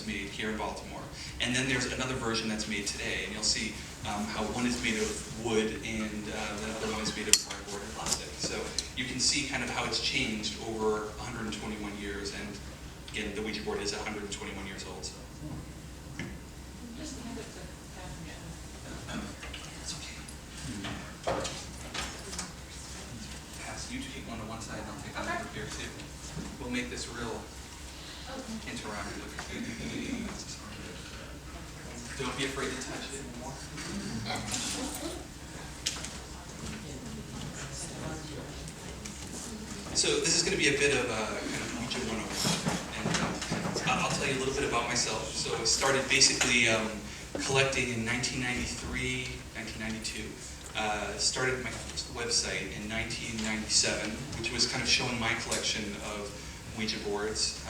was made here in Baltimore. And then there's another version that's made today, and you'll see how one is made of wood and the other one is made of cardboard and plastic. So you can see kind of how it's changed over 121 years, and again, the Ouija board is 121 years old. So. Just hand it to Catherine. That's okay. Pass, you take one to one side and I'll take one over here too. We'll make this real interactive. Don't be afraid to touch it anymore. So this is going to be a bit of a kind of Ouija 101, and I'll tell you a little bit about myself. So I started basically collecting in 1993, 1992. Started my first website in 1997, which was kind of showing my collection of Ouija boards.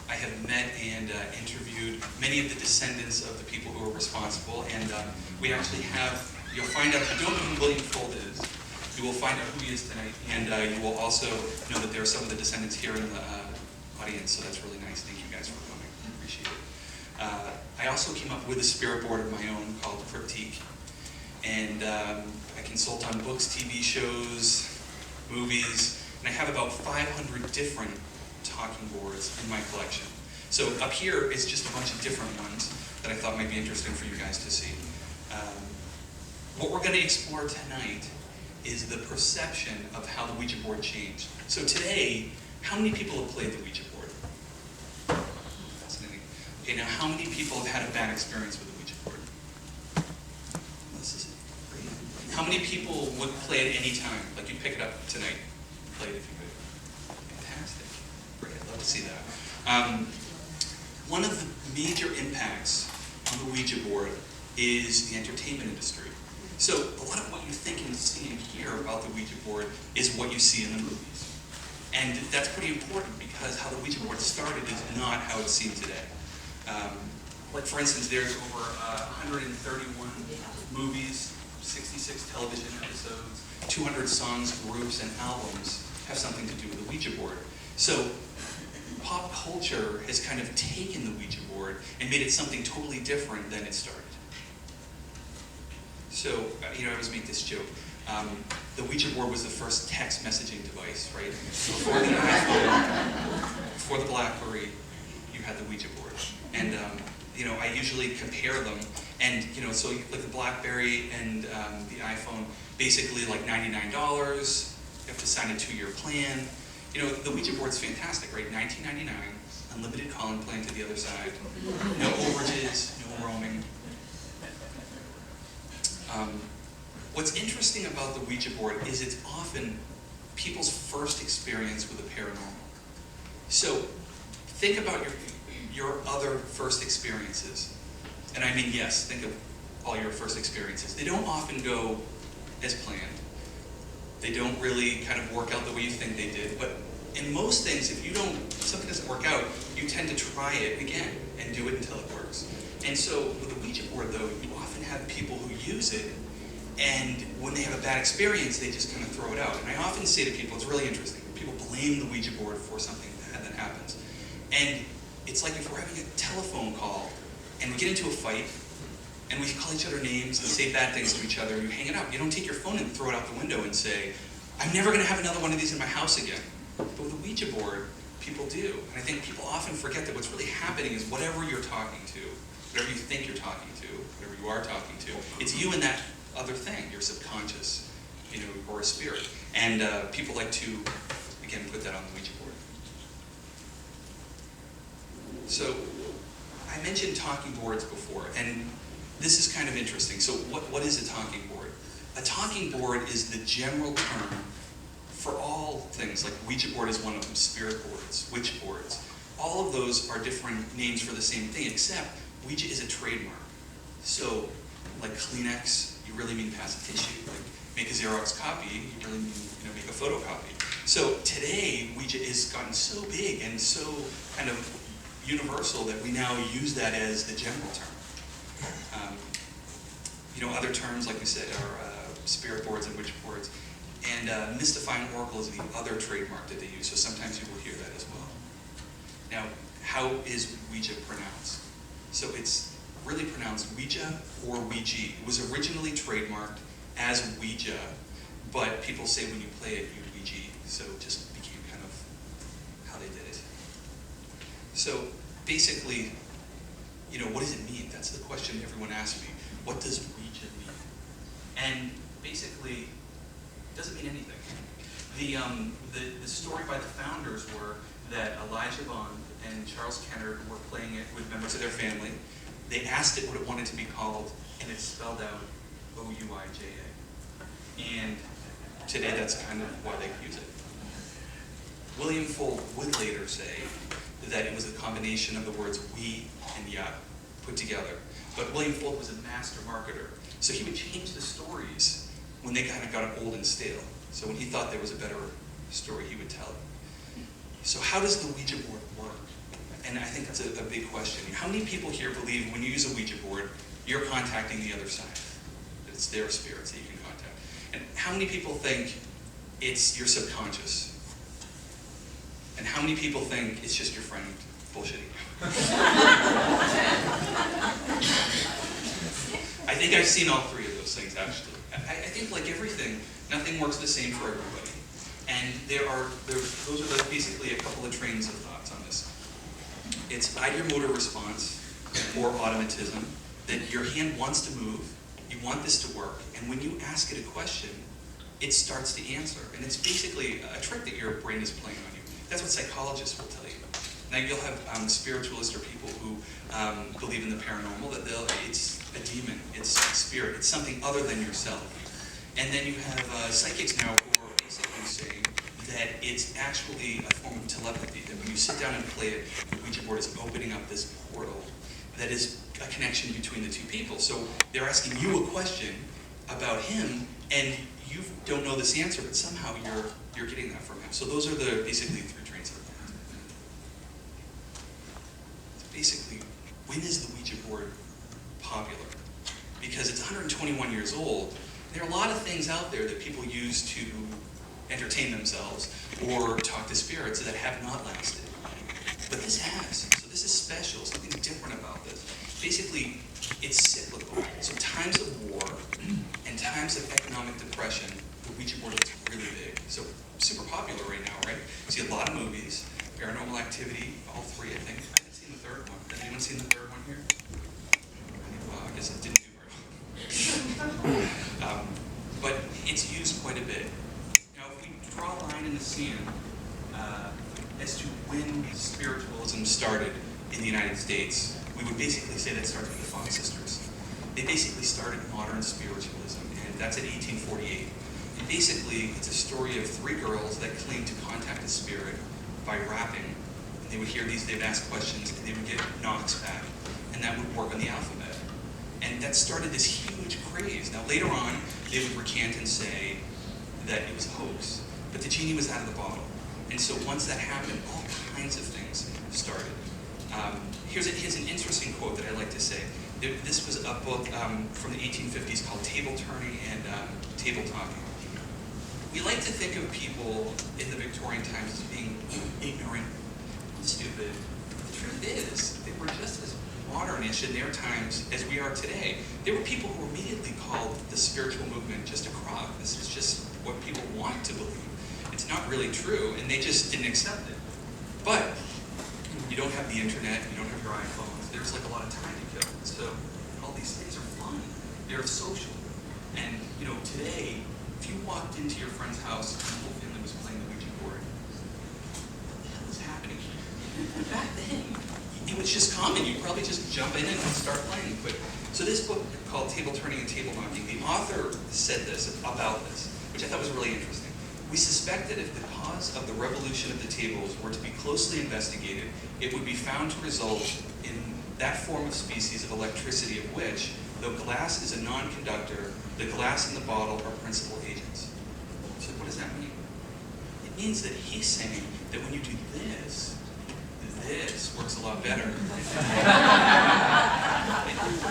I have met and interviewed many of the descendants of the people who were responsible, and we actually have, you'll find out, if you don't know who William Fuld is, you will find out who he is tonight, and you will also know that there are some of the descendants here in the audience, so that's really nice. Thank you guys for coming. I appreciate it. I also came up with a spirit board of my own called Cryptique, and I consult on books, TV shows, movies, and I have about 500 different talking boards in my collection. So up here is just a bunch of different ones that I thought might be interesting for you guys to see. What we're going to explore tonight is the perception of how the Ouija board changed. So today, how many people have played the Ouija board? Fascinating. Okay, now how many people have had a bad experience with the Ouija board? This is great. How many people would play at any time? Like you'd pick it up tonight, play it if you could. Fantastic. Great, I'd love to see that. One of the major impacts on the Ouija board is the entertainment industry. So a lot of what you think and see and hear about the Ouija board is what you see in the movies. And that's pretty important because how the Ouija board started is not how it's seen today. Like for instance, there's over 131 movies, 66 television episodes, 200 songs, groups, and albums have something to do with the Ouija board. So pop culture has kind of taken the Ouija board and made it something totally different than it started. So, I always make this joke. The Ouija board was the first text messaging device, right? Before the iPhone, before the BlackBerry, you had the Ouija board. And, I usually compare them. And, so like the BlackBerry and the iPhone, basically like $99, you have to sign a 2-year plan. The Ouija board's fantastic, right? $19.99, unlimited calling plan to the other side, no overages, no roaming. What's interesting about the Ouija board is it's often people's first experience with the paranormal. So think about your other first experiences. And I mean, yes, think of all your first experiences. They don't often go as planned. They don't really kind of work out the way you think they did. But in most things, if something doesn't work out, you tend to try it again and do it until it works. And so with the Ouija board, though, you often have people who use it, and when they have a bad experience, they just kind of throw it out. And I often say to people, it's really interesting, people blame the Ouija board for something bad that happens. And it's like if we're having a telephone call, and we get into a fight, and we call each other names and say bad things to each other, and you hang it up. You don't take your phone and throw it out the window and say, I'm never going to have another one of these in my house again. But with the Ouija board, people do. And I think people often forget that what's really happening is whatever you're talking to, whatever you think you're talking to, whatever you are talking to, it's you and that other thing, your subconscious, or a spirit. And people like to, again, put that on the Ouija board. So I mentioned talking boards before, and this is kind of interesting. So what is a talking board? A talking board is the general term for all things, like Ouija board is one of them, spirit boards, witch boards. All of those are different names for the same thing, except Ouija is a trademark. So, like Kleenex, you really mean pass a tissue. Like make a Xerox copy, you really mean make a photocopy. So today, Ouija has gotten so big and so kind of universal that we now use that as the general term. Other terms, like we said, are spirit boards and witch boards. And Mystifying Oracle is the other trademark that they use, so sometimes you will hear that as well. Now, how is Ouija pronounced? So it's really pronounced Ouija or Ouija. It was originally trademarked as Ouija, but people say when you play it, you Ouija. So it just became kind of how they did it. So basically, what does it mean? That's the question everyone asks me. What does Ouija mean? And basically, it doesn't mean anything. The story by the founders were that Elijah Bond and Charles Kenner were playing it with members of their family. They asked it what it wanted to be called, and it's spelled out O-U-I-J-A. And today that's kind of why they use it. William Fuld would later say that it was a combination of the words we and ya put together. But William Fuld was a master marketer, so he would change the stories when they kind of got old and stale. So when he thought there was a better story, he would tell it. So how does the Ouija board work? And I think that's a big question. How many people here believe when you use a Ouija board, you're contacting the other side? That it's their spirits that you can contact. And how many people think it's your subconscious? And how many people think it's just your friend bullshitting you? I think I've seen all three of those things, actually. I think, like everything, nothing works the same for everybody. And those are basically a couple of trains of thoughts on this. It's ideomotor response, or automatism, that your hand wants to move, you want this to work, and when you ask it a question, it starts to answer. And it's basically a trick that your brain is playing on you. That's what psychologists will tell you. Now you'll have spiritualists or people who believe in the paranormal, that it's a demon, it's a spirit, it's something other than yourself. And then you have psychics now who are basically saying that it's actually a form of telepathy, that when you sit down and play it, the Ouija board is opening up this portal that is a connection between the two people. So they're asking you a question about him, and you don't know this answer, but somehow you're getting that from him. So those are basically three trains of thought. Basically, when is the Ouija board popular? Because it's 121 years old. There are a lot of things out there that people use to entertain themselves or talk to spirits that have not lasted. But this has. So this is special, something different about this. Basically, it's cyclical. So times of war and times of economic depression, the Ouija board gets really big. So super popular right now, right? You see a lot of movies, Paranormal Activity, all three, I think. I haven't seen the third one. Has anyone seen the third one here? Well, I guess it didn't do very well. But it's used quite a bit. Now, if we draw a line in the sand as to when spiritualism started in the United States, we would basically say that started with the Fox sisters. They basically started modern spiritualism, and that's in 1848. And basically, it's a story of three girls that claimed to contact a spirit by rapping. And they would hear these, they would ask questions, and they would get knocks back, and that would work on the alphabet. And that started this huge craze. Now, later on, they would recant and say that it was a hoax, but the genie was out of the bottle. And so once that happened, all kinds of things started. Here's an interesting quote that I like to say. This was a book from the 1850s called Table Turning and Table Talking. We like to think of people in the Victorian times as being ignorant and stupid. The truth is, they were just as modernish in their times as we are today. There were people who immediately called the spiritual movement just a crock. This is just what people want to believe. It's not really true, and they just didn't accept it. But you don't have the internet, you don't have your iPhones, there's like a lot of time to kill. So all these things are fun. They're social. And today, if you walked into your friend's house and the whole family was playing the Ouija board, what the hell is happening? Back then, it was just common. You'd probably just jump in and start playing. So this book called Table Turning and Table Knocking, the author said this about this, which I thought was really interesting. We suspect that if the cause of the revolution of the tables were to be closely investigated, it would be found to result in that form of species of electricity of which, though glass is a non-conductor, the glass and the bottle are principal agents. So what does that mean? It means that he's saying that when you do this works a lot better.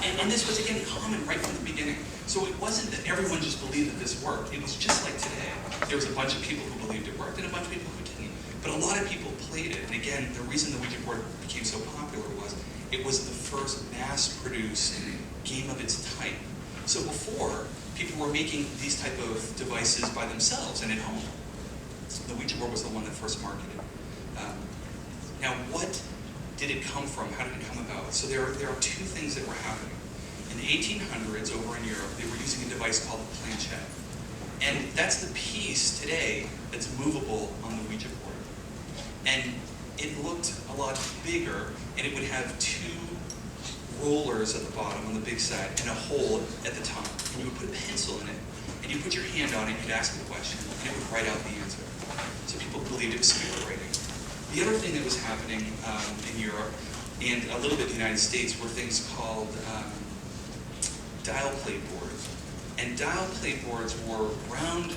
and this was, again, common right from the beginning. So it wasn't that everyone just believed that this worked. It was just like today. There was a bunch of people who believed it worked and a bunch of people who didn't. But a lot of people played it. And again, the reason the Ouija board became so popular was It was the first mass-produced game of its type. So before, people were making these type of devices by themselves and at home. The Ouija board was the one that first marketed. Now, what did it come from? How did it come about? So there are two things that were happening. In the 1800s, over in Europe, they were using a device called the planchette. And that's the piece today that's movable on the Ouija board. And it looked a lot bigger, and it would have two rollers at the bottom on the big side and a hole at the top. And you would put a pencil in it, and you put your hand on it, and you'd ask a question, and it would write out the answer. So people believed it was spirit writing. The other thing that was happening in Europe and a little bit in the United States were things called dial plate boards. And dial plate boards were round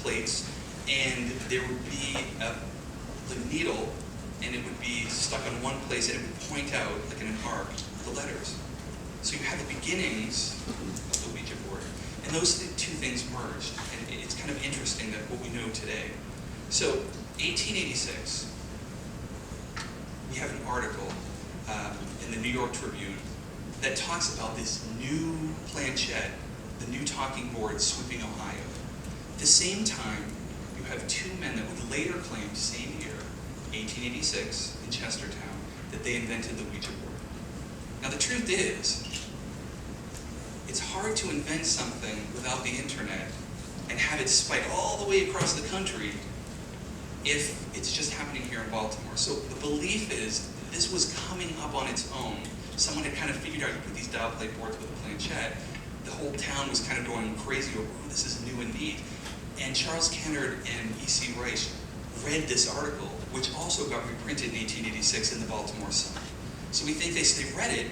plates, and there would be the needle, and it would be stuck in one place, and it would point out, like in an arc, the letters. So you had the beginnings of the Ouija board, and those two things merged. And it's kind of interesting that what we know today. So 1886, we have an article in the New York Tribune that talks about this new planchette, the new talking board sweeping Ohio. At the same time, you have two men that would later claim, same year, 1886, in Chestertown, that they invented the Ouija board. Now the truth is, it's hard to invent something without the internet and have it spike all the way across the country if it's just happening here in Baltimore. So the belief is this was coming up on its own. Someone had kind of figured out, you put these dial plate boards with a planchette, the whole town was kind of going crazy over, oh, this is new and neat. And Charles Kennard and E.C. Reich read this article, which also got reprinted in 1886 in the Baltimore Sun. So we think they read it,